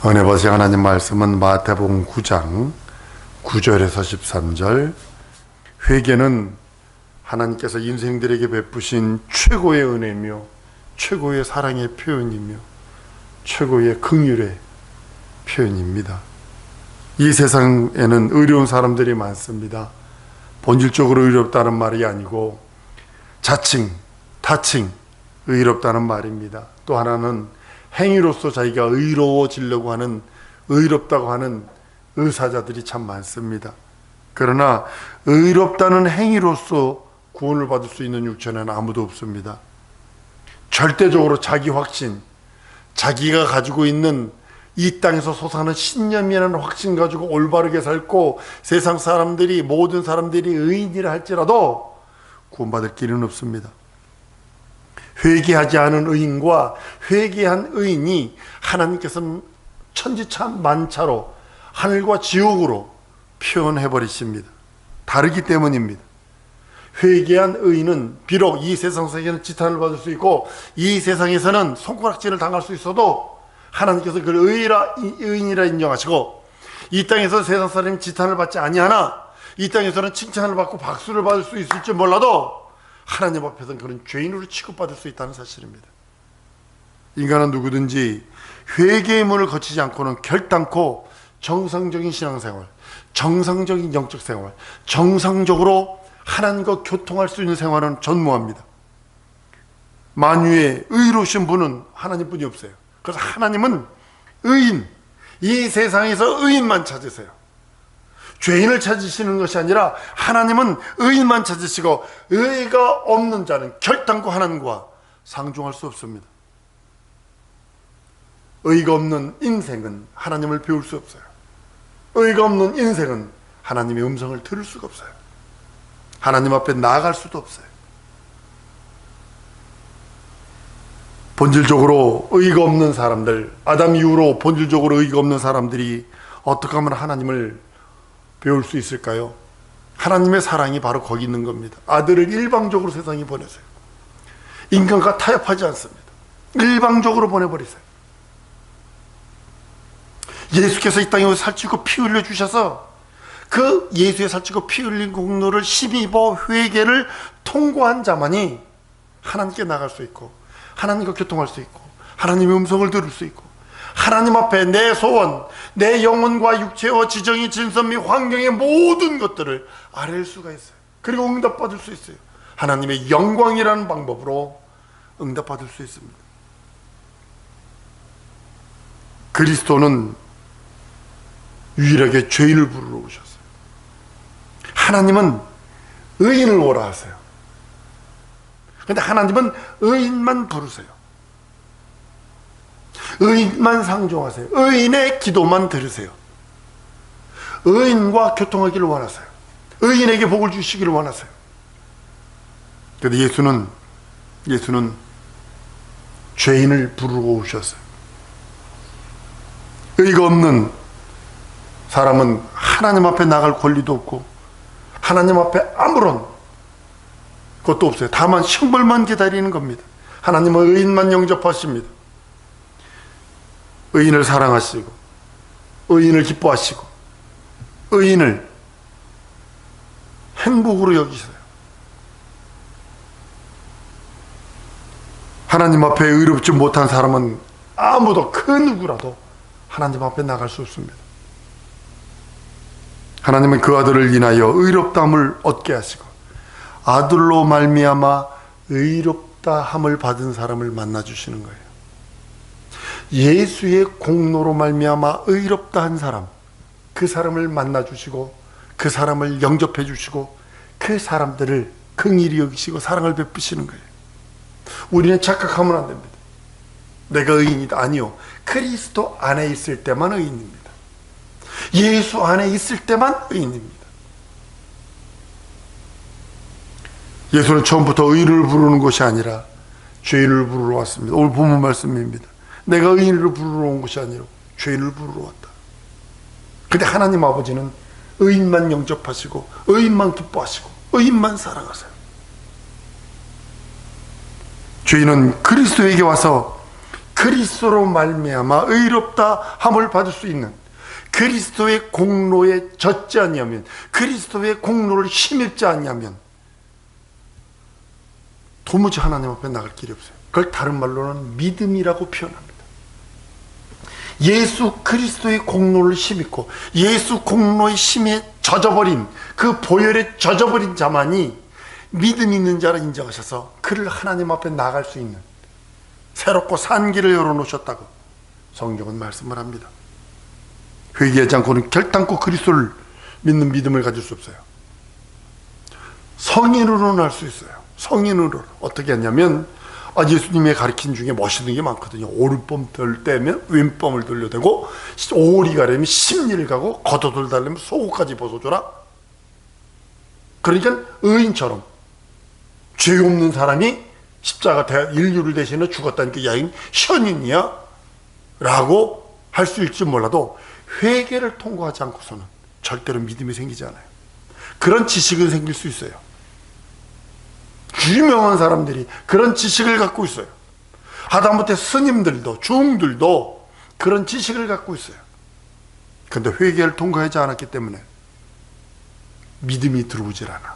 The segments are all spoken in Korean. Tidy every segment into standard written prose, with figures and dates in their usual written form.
은혜 보시 하나님 말씀은 마태복음 9장 9절에서 13절. 회개는 하나님께서 인생들에게 베푸신 최고의 은혜며 최고의 사랑의 표현이며 최고의 긍휼의 표현입니다. 이 세상에는 의로운 사람들이 많습니다. 본질적으로 의롭다는 말이 아니고 자칭, 타칭 의롭다는 말입니다. 또 하나는 행위로서 자기가 의로워지려고 하는, 의롭다고 하는 의사자들이 참 많습니다. 그러나 의롭다는 행위로서 구원을 받을 수 있는 육체는 아무도 없습니다. 절대적으로 자기 확신, 자기가 가지고 있는 이 땅에서 솟아나는 신념이라는 확신 가지고 올바르게 살고 세상 사람들이, 모든 사람들이 의인이라 할지라도 구원받을 길은 없습니다. 회개하지 않은 의인과 회개한 의인이 하나님께서는 천지차만차로 하늘과 지옥으로 표현해버리십니다. 다르기 때문입니다. 회개한 의인은 비록 이 세상에서는 지탄을 받을 수 있고 이 세상에서는 손가락질을 당할 수 있어도 하나님께서 그를 의인이라 인정하시고, 이 땅에서 세상 사람이 지탄을 받지 아니하나 이 땅에서는 칭찬을 받고 박수를 받을 수 있을지 몰라도 하나님 앞에서는 그런 죄인으로 취급받을 수 있다는 사실입니다. 인간은 누구든지 회개의 문을 거치지 않고는 결단코 정상적인 신앙생활, 정상적인 영적 생활, 정상적으로 하나님과 교통할 수 있는 생활은 전무합니다. 만유의 의로우신 분은 하나님뿐이 없어요. 그래서 하나님은 의인, 이 세상에서 의인만 찾으세요. 죄인을 찾으시는 것이 아니라 하나님은 의인만 찾으시고, 의가 없는 자는 결단코 하나님과 상종할 수 없습니다. 의가 없는 인생은 하나님을 배울 수 없어요. 의가 없는 인생은 하나님의 음성을 들을 수가 없어요. 하나님 앞에 나아갈 수도 없어요. 본질적으로 의가 없는 사람들, 아담 이후로 본질적으로 의가 없는 사람들이 어떻게 하면 하나님을 배울 수 있을까요? 하나님의 사랑이 바로 거기 있는 겁니다. 아들을 일방적으로 세상에 보내세요. 인간과 타협하지 않습니다. 일방적으로 보내버리세요. 예수께서 이 땅에 살찌고 피 흘려 주셔서 그 예수의 살찌고 피 흘린 공로를 힘입어 회개를 통과한 자만이 하나님께 나갈 수 있고 하나님과 교통할 수 있고 하나님의 음성을 들을 수 있고 하나님 앞에 내 소원, 내 영혼과 육체와 지정의 진선 및 환경의 모든 것들을 아뢰일 수가 있어요. 그리고 응답받을 수 있어요. 하나님의 영광이라는 방법으로 응답받을 수 있습니다. 그리스도는 유일하게 죄인을 부르러 오셨어요. 하나님은 의인을 오라 하세요. 그런데 하나님은 의인만 부르세요. 의인만 상종하세요. 의인의 기도만 들으세요. 의인과 교통하기를 원하세요. 의인에게 복을 주시기를 원하세요. 그런데 예수는 죄인을 부르러 오셨어요. 의가 없는 사람은 하나님 앞에 나갈 권리도 없고 하나님 앞에 아무런 것도 없어요. 다만 형벌만 기다리는 겁니다. 하나님은 의인만 영접하십니다. 의인을 사랑하시고 의인을 기뻐하시고 의인을 행복으로 여기세요. 하나님 앞에 의롭지 못한 사람은 아무도 그 누구라도 하나님 앞에 나갈 수 없습니다. 하나님은 그 아들을 인하여 의롭다함을 얻게 하시고 아들로 말미암아 의롭다함을 받은 사람을 만나주시는 거예요. 예수의 공로로 말미암아 의롭다 한 사람, 그 사람을 만나주시고 그 사람을 영접해 주시고 그 사람들을 긍휼히 여기시고 사랑을 베푸시는 거예요. 우리는 착각하면 안 됩니다. 내가 의인이다. 아니요. 그리스도 안에 있을 때만 의인입니다. 예수 안에 있을 때만 의인입니다. 예수는 처음부터 의인을 부르는 것이 아니라 죄인을 부르러 왔습니다. 오늘 본문 말씀입니다. 내가 의인을 부르러 온 것이 아니라 죄인을 부르러 왔다. 근데 하나님 아버지는 의인만 영접하시고 의인만 기뻐하시고 의인만 사랑하세요. 죄인은 그리스도에게 와서 그리스도로 말미암아 의롭다 함을 받을 수 있는, 그리스도의 공로에 젖지 않냐면, 그리스도의 공로를 힘입지 않냐면 도무지 하나님 앞에 나갈 길이 없어요. 그걸 다른 말로는 믿음이라고 표현합니다. 예수 그리스도의 공로를 힘입고 예수 공로의 힘에 젖어버린, 그 보혈에 젖어버린 자만이 믿음 있는 자라 인정하셔서 그를 하나님 앞에 나갈 수 있는 새롭고 산 길을 열어놓으셨다고 성경은 말씀을 합니다. 회개하지 않고는 결단코 그리스도를 믿는 믿음을 가질 수 없어요. 성인으로는 할 수 있어요. 성인으로 어떻게 하냐면, 예수님의 가르친 중에 멋있는 게 많거든요. 오른밤 들 때면 왼밤을 돌려대고, 오리 가려면 십리를 가고, 겉옷을 달려면 속옷까지 벗어줘라. 그러니까 의인처럼 죄 없는 사람이 십자가 인류를 대신해 죽었다니까 야, 이 현인이야? 라고 할 수 있을지 몰라도 회개를 통과하지 않고서는 절대로 믿음이 생기지 않아요. 그런 지식은 생길 수 있어요. 유명한 사람들이 그런 지식을 갖고 있어요. 하다못해 스님들도 중들도 그런 지식을 갖고 있어요. 그런데 회개를 통과하지 않았기 때문에 믿음이 들어오질 않아.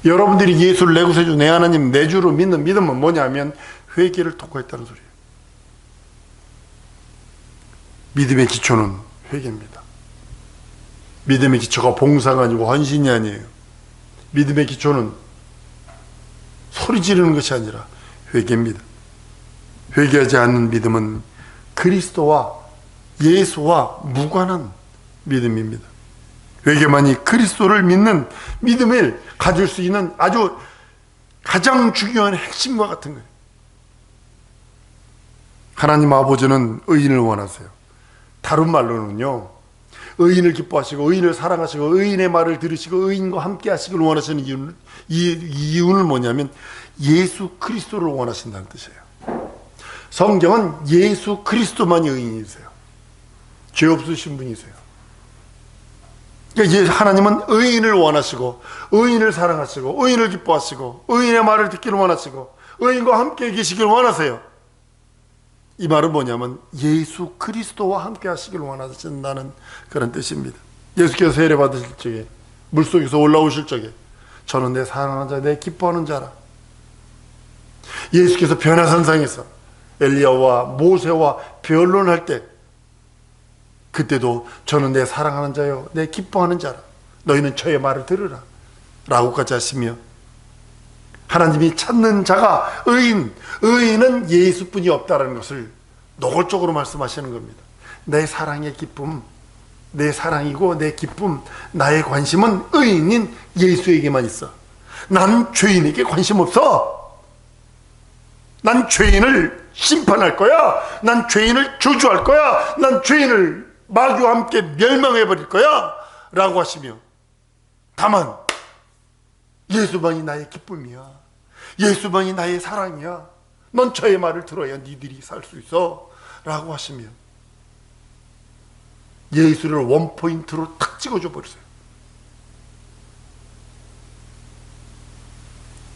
여러분들이 예수를 내 구세주 내 하나님 내 주로 믿는 믿음은 뭐냐면 회개를 통과했다는 소리예요. 믿음의 기초는 회개입니다. 믿음의 기초가 봉사가 아니고 헌신이 아니에요. 믿음의 기초는 소리 지르는 것이 아니라 회개입니다. 회개하지 않는 믿음은 그리스도와 예수와 무관한 믿음입니다. 회개만이 그리스도를 믿는 믿음을 가질 수 있는 아주 가장 중요한 핵심과 같은 거예요. 하나님 아버지는 의인을 원하세요. 다른 말로는요, 의인을 기뻐하시고 의인을 사랑하시고 의인의 말을 들으시고 의인과 함께 하시길 원하시는 이유는 뭐냐면 예수 그리스도를 원하신다는 뜻이에요. 성경은 예수 그리스도만이 의인이세요. 죄 없으신 분이세요. 그러니까 하나님은 의인을 원하시고 의인을 사랑하시고 의인을 기뻐하시고 의인의 말을 듣기를 원하시고 의인과 함께 계시길 원하세요. 이 말은 뭐냐면 예수 그리스도와 함께 하시길 원하신다는 그런 뜻입니다. 예수께서 세례 받으실 적에 물속에서 올라오실 적에 저는 내 사랑하는 자, 내 기뻐하는 자라. 예수께서 변화산상에서 엘리야와 모세와 변론할 때 그때도 저는 내 사랑하는 자요, 내 기뻐하는 자라. 너희는 저의 말을 들으라 라고까지 하시며, 하나님이 찾는 자가 의인은 예수뿐이 없다는 것을 노골적으로 말씀하시는 겁니다. 내 사랑의 기쁨, 내 사랑이고 내 기쁨, 나의 관심은 의인인 예수에게만 있어. 난 죄인에게 관심 없어. 난 죄인을 심판할 거야. 난 죄인을 저주할 거야. 난 죄인을 마귀와 함께 멸망해버릴 거야 라고 하시며, 다만 예수만이 나의 기쁨이야. 예수만이 나의 사랑이야. 넌 저의 말을 들어야 니들이 살 수 있어 라고 하시며 예수를 원포인트로 탁 찍어줘 버리세요.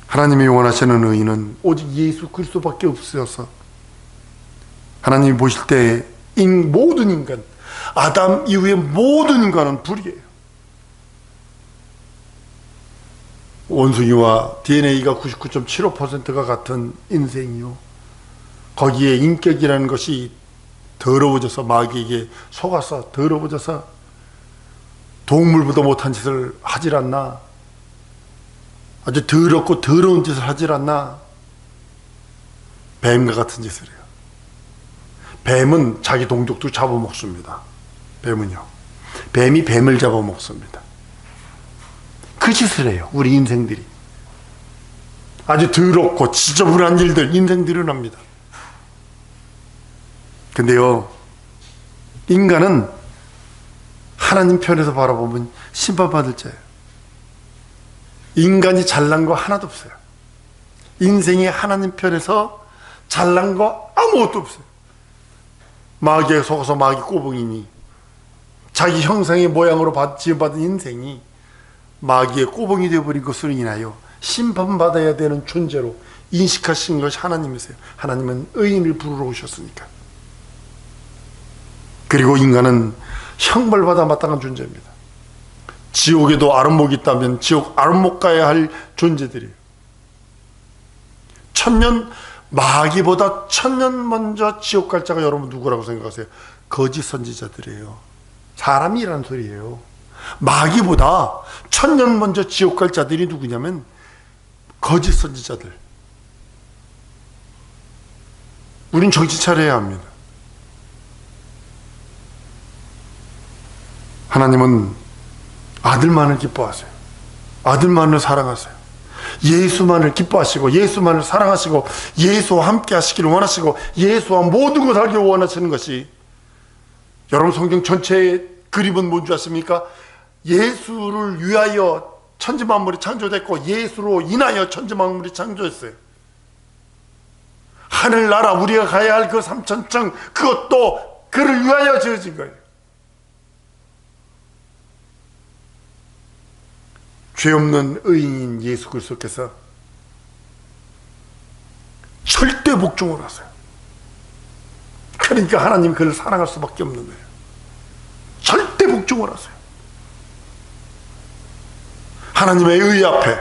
하나님이 원하시는 의인은 오직 예수 그리스도밖에 없어서 하나님이 보실 때 모든 인간, 아담 이후의 모든 인간은 불이에요. 원숭이와 DNA가 99.75%가 같은 인생이요, 거기에 인격이라는 것이 더러워져서 마귀에게 속아서 더러워져서 동물보다 못한 짓을 하질 않나, 아주 더럽고 더러운 짓을 하질 않나. 뱀과 같은 짓을 해요. 뱀은 자기 동족도 잡아먹습니다. 뱀이 뱀을 잡아먹습니다. 그 짓을 해요. 우리 인생들이 아주 더럽고 지저분한 일들 인생들이 납니다. 근데요, 인간은 하나님 편에서 바라보면 심판받을 자예요. 인간이 잘난 거 하나도 없어요. 인생이 하나님 편에서 잘난 거 아무것도 없어요. 마귀에 속아서 마귀 꼬붕이니 자기 형상의 모양으로 지음받은 인생이 마귀의 꼬붕이 되어버린 것으로 인하여 심판받아야 되는 존재로 인식하신 것이 하나님이세요. 하나님은 의인을 부르러 오셨으니까. 그리고 인간은 형벌받아 마땅한 존재입니다. 지옥에도 아름목이 있다면 지옥 아름목 가야 할 존재들이에요. 마귀보다 천년 먼저 지옥 갈 자가 여러분 누구라고 생각하세요? 거짓 선지자들이에요. 사람이라는 소리예요. 마귀보다 천년 먼저 지옥 갈 자들이 누구냐면 거짓 선지자들. 우린 정신 차려야 합니다. 하나님은 아들만을 기뻐하세요. 아들만을 사랑하세요. 예수만을 기뻐하시고 예수만을 사랑하시고 예수와 함께 하시기를 원하시고 예수와 모든 것을 알기 원하시는 것이, 여러분 성경 전체의 그림은 뭔지 아십니까? 예수를 위하여 천지만물이 창조됐고 예수로 인하여 천지만물이 창조했어요. 하늘나라, 우리가 가야 할 그 삼천청, 그것도 그를 위하여 지어진 거예요. 죄 없는 의인인 예수 그리스도께서 절대 복종을 하세요. 그러니까 하나님 그를 사랑할 수밖에 없는 거예요. 절대 복종을 하세요. 하나님의 의 앞에,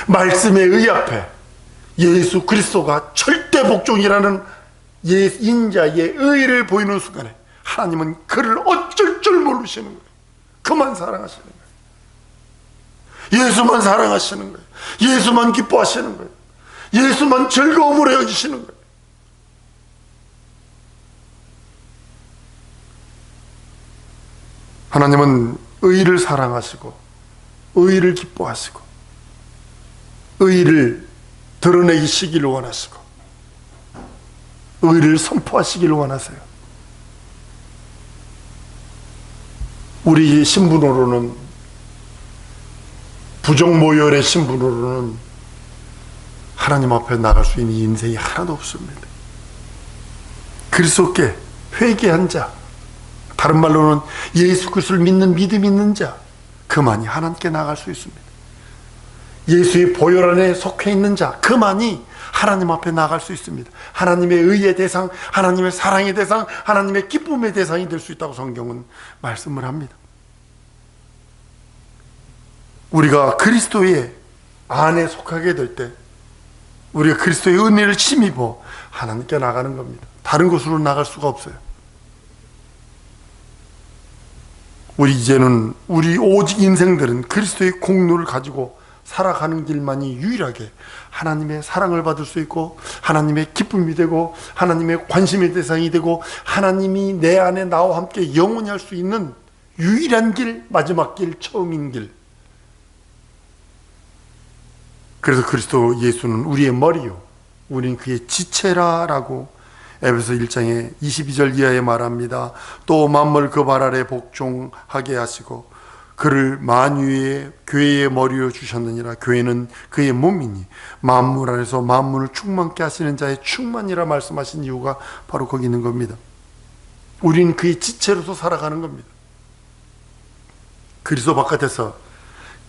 말씀의 의 앞에 예수 그리스도가 절대 복종이라는 인자의 의를 보이는 순간에 하나님은 그를 어쩔 줄 모르시는 거예요. 그만 사랑하시는 거예요. 예수만 사랑하시는 거예요. 예수만 기뻐하시는 거예요. 예수만 즐거움으로 여기시는 거예요. 하나님은 의를 사랑하시고 의를 기뻐하시고 의를 드러내시기를 원하시고 의를 선포하시기를 원하세요. 우리 신분으로는, 부정모열의 신분으로는 하나님 앞에 나갈 수 있는 인생이 하나도 없습니다. 그리스도께 회개한 자, 다른 말로는 예수 그리스도를 믿는 믿음 있는 자, 그만이 하나님께 나갈 수 있습니다. 예수의 보혈 안에 속해 있는 자, 그만이 하나님 앞에 나갈 수 있습니다. 하나님의 의의 대상, 하나님의 사랑의 대상, 하나님의 기쁨의 대상이 될 수 있다고 성경은 말씀을 합니다. 우리가 그리스도의 안에 속하게 될 때 우리가 그리스도의 은혜를 힘입어 하나님께 나가는 겁니다. 다른 곳으로 나갈 수가 없어요. 우리 오직 인생들은 그리스도의 공로를 가지고 살아가는 길만이 유일하게 하나님의 사랑을 받을 수 있고 하나님의 기쁨이 되고 하나님의 관심의 대상이 되고 하나님이 내 안에 나와 함께 영원히 할 수 있는 유일한 길, 마지막 길, 처음인 길. 그래서 그리스도 예수는 우리의 머리요 우리는 그의 지체라라고 에베소 1장의 22절 이하에 말합니다. 또 만물 그 발 아래 복종하게 하시고 그를 만유의 교회의 머리로 주셨느니라. 교회는 그의 몸이니 만물 안에서 만물을 충만케 하시는 자의 충만이라 말씀하신 이유가 바로 거기 있는 겁니다. 우리는 그의 지체로서 살아가는 겁니다. 그리스도 바깥에서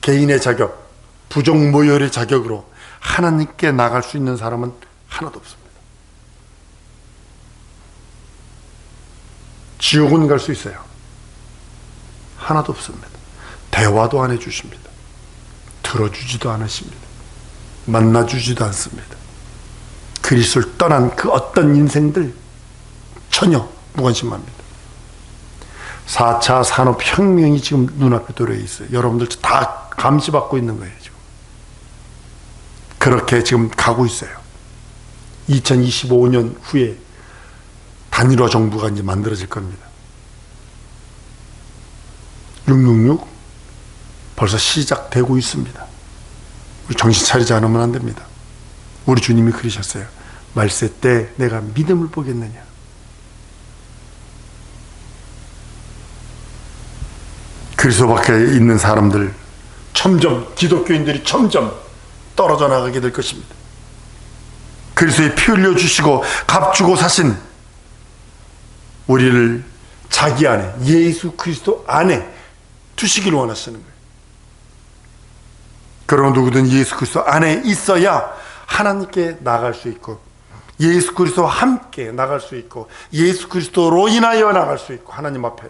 개인의 자격, 부정모열의 자격으로 하나님께 나갈 수 있는 사람은 하나도 없습니다. 지옥은 갈 수 있어요. 하나도 없습니다. 대화도 안 해주십니다. 들어주지도 않으십니다. 만나주지도 않습니다. 그리스도를 떠난 그 어떤 인생들 전혀 무관심합니다. 4차 산업혁명이 지금 눈앞에 도래해 있어요. 여러분들 다 감시받고 있는 거예요. 지금 그렇게 지금 가고 있어요. 2025년 후에 단일화 정부가 이제 만들어질 겁니다. 666 벌써 시작되고 있습니다. 우리 정신 차리지 않으면 안 됩니다. 우리 주님이 그러셨어요. 말세 때 내가 믿음을 보겠느냐. 그리스도 밖에 있는 사람들 점점, 기독교인들이 점점 떨어져 나가게 될 것입니다. 그리스도의 피 흘려주시고 값 주고 사신 우리를 자기 안에, 예수 그리스도 안에 두시기를 원하시는 거예요. 그러나 누구든 예수 그리스도 안에 있어야 하나님께 나갈 수 있고, 예수 그리스도와 함께 나갈 수 있고, 예수 그리스도로 인하여 나갈 수 있고, 하나님 앞에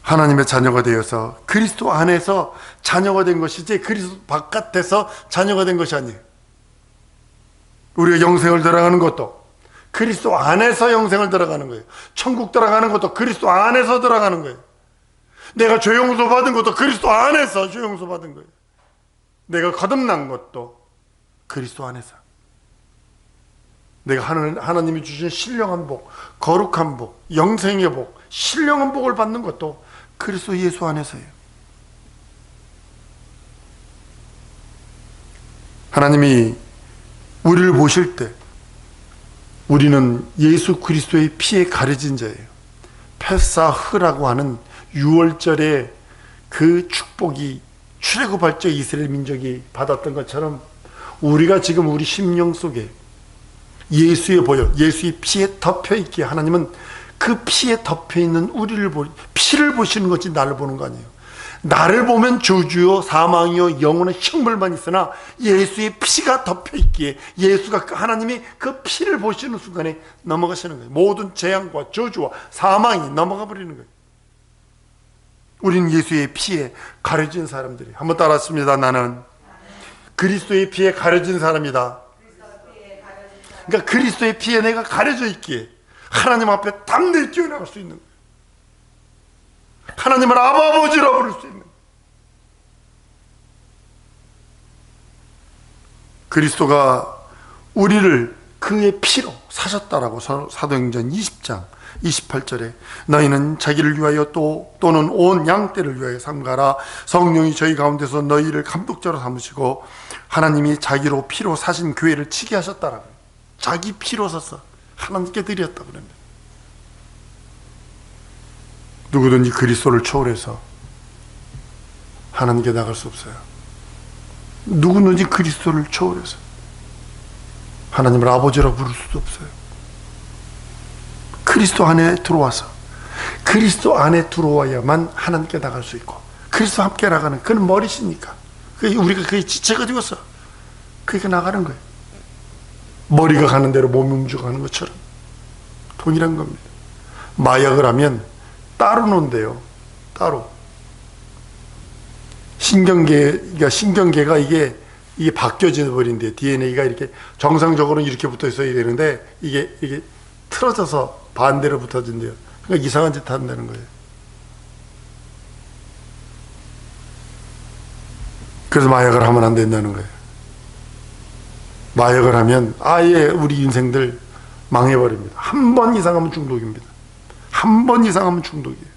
하나님의 자녀가 되어서 그리스도 안에서 자녀가 된 것이지 그리스도 바깥에서 자녀가 된 것이 아니에요. 우리가 영생을 들어가는 것도 그리스도 안에서 영생을 들어가는 거예요. 천국 들어가는 것도 그리스도 안에서 들어가는 거예요. 내가 죄 용서 받은 것도 그리스도 안에서 죄 용서 받은 거예요. 내가 거듭난 것도 그리스도 안에서. 내가 하나님이 주신 신령한 복, 거룩한 복, 영생의 복, 신령한 복을 받는 것도 그리스도 예수 안에서예요. 하나님이 우리를 보실 때 우리는 예수 그리스도의 피에 가려진 자예요. 페사흐라고 하는 6월절에 그 축복이 출애굽할 적 이스라엘 민족이 받았던 것처럼 우리가 지금 우리 심령 속에 예수의 보혈, 예수의 피에 덮여있기에 하나님은 그 피에 덮여있는 우리를 피를 보시는 것이 나를 보는 거 아니에요. 나를 보면 저주요 사망이요 영원한 형벌만 있으나 예수의 피가 덮여있기에 예수가 하나님이 그 피를 보시는 순간에 넘어가시는 거예요. 모든 재앙과 저주와 사망이 넘어가 버리는 거예요. 우리는 예수의 피에 가려진 사람들이. 한번 따라했습니다. 나는 그리스도의 피에 가려진 사람이다. 그러니까 그리스도의 피에 내가 가려져 있기에 하나님 앞에 담대히 뛰어나갈 수 있는 거예요. 하나님을 아버지라 부를 수 있는 거예요. 그리스도가 우리를 그의 피로 사셨다라고 사도행전 20장 28절에 너희는 자기를 위하여 또는 온 양떼를 위하여 삼가라. 성령이 저희 가운데서 너희를 감독자로 삼으시고 하나님이 자기로 피로 사신 교회를 치게 하셨다라고. 자기 피로 사서 하나님께 드렸다고 그럽니다. 누구든지 그리스도를 초월해서 하나님께 나갈 수 없어요. 누구든지 그리스도를 초월해서 하나님을 아버지라 부를 수도 없어요. 그리스도 안에 들어와서 그리스도 안에 들어와야만 하나님께 나갈 수 있고 그리스도 함께 나가는 그는 머리시니까 우리가 그게 지체가 되어서 그게 나가는 거예요. 머리가 가는 대로 몸이 움직여가는 것처럼 동일한 겁니다. 마약을 하면 따로 논대요. 따로 신경계가 이게 바뀌어져 버린대. DNA가 이렇게 정상적으로는 이렇게 붙어 있어야 되는데 이게 틀어져서 반대로 붙어진대요. 그러니까 이상한 짓 한다는 거예요. 그래서 마약을 하면 안 된다는 거예요. 마약을 하면 아예 우리 인생들 망해버립니다. 한 번 이상 하면 중독입니다. 한 번 이상 하면 중독이에요.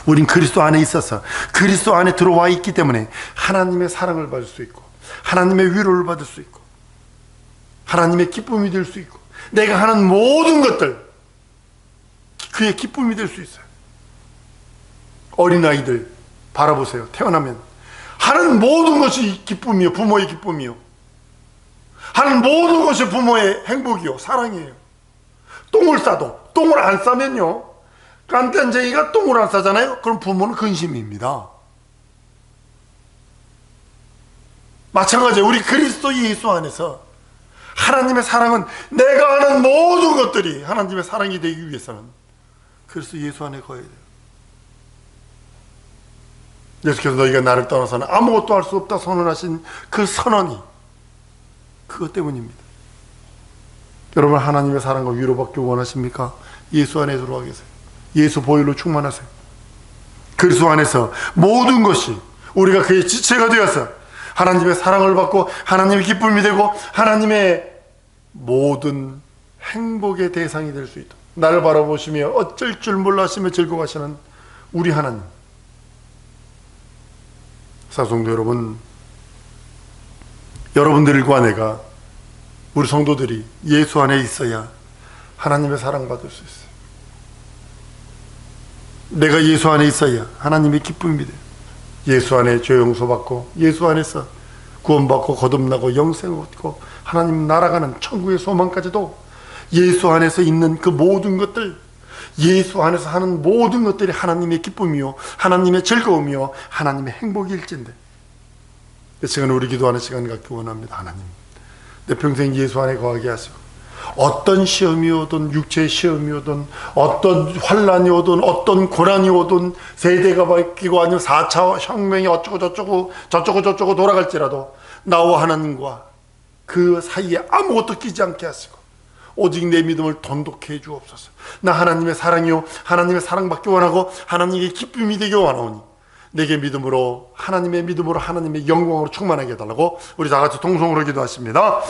우린 그리스도 안에 있어서 그리스도 안에 들어와 있기 때문에 하나님의 사랑을 받을 수 있고 하나님의 위로를 받을 수 있고 하나님의 기쁨이 될 수 있고 내가 하는 모든 것들 그의 기쁨이 될 수 있어요. 어린아이들 바라보세요. 태어나면 하는 모든 것이 기쁨이요. 부모의 기쁨이요. 하는 모든 것이 부모의 행복이요. 사랑이에요. 똥을 싸도 똥을 안 싸면요. 깐깐쟁이가 똥을 안 싸잖아요. 그럼 부모는 근심입니다. 마찬가지예요. 우리 그리스도 예수 안에서 하나님의 사랑은 내가 하는 모든 것들이 하나님의 사랑이 되기 위해서는 그리스도 예수 안에 거해야 돼요. 예수께서 너희가 나를 떠나서는 아무것도 할 수 없다 선언하신 그 선언이 그것 때문입니다. 여러분 하나님의 사랑과 위로받기 원하십니까? 예수 안에 들어와 계세요. 예수 보혈로 충만하세요. 그리스도 안에서 모든 것이 우리가 그의 지체가 되어서 하나님의 사랑을 받고 하나님의 기쁨이 되고 하나님의 모든 행복의 대상이 될 수 있도록 나를 바라보시며 어쩔 줄 몰라 하시며 즐거워하시는 우리 하나님. 사성도 여러분, 여러분들과 내가 우리 성도들이 예수 안에 있어야 하나님의 사랑받을 수 있어요. 내가 예수 안에 있어야 하나님의 기쁨이 돼요. 예수 안에 죄 용서받고 예수 안에서 구원받고 거듭나고 영생을 얻고 하나님 날아가는 천국의 소망까지도 예수 안에서 있는 그 모든 것들, 예수 안에서 하는 모든 것들이 하나님의 기쁨이요 하나님의 즐거움이요 하나님의 행복일진데 이 시간 우리 기도하는 시간 갖기 원합니다. 하나님, 내 평생 예수 안에 거하게 하시고, 어떤 시험이 오든, 육체의 시험이 오든, 어떤 환란이 오든, 어떤 고난이 오든, 세대가 바뀌고 아니면 4차 혁명이 어쩌고 저쩌고 돌아갈지라도 나와 하나님과 그 사이에 아무것도 끼지 않게 하시고, 오직 내 믿음을 돈독해 주옵소서. 나 하나님의 사랑이요, 하나님의 사랑받기 원하고 하나님의 기쁨이 되기 원하오니 내게 믿음으로, 하나님의 믿음으로, 하나님의 영광으로 충만하게 해달라고 우리 다 같이 통성으로 기도하십니다.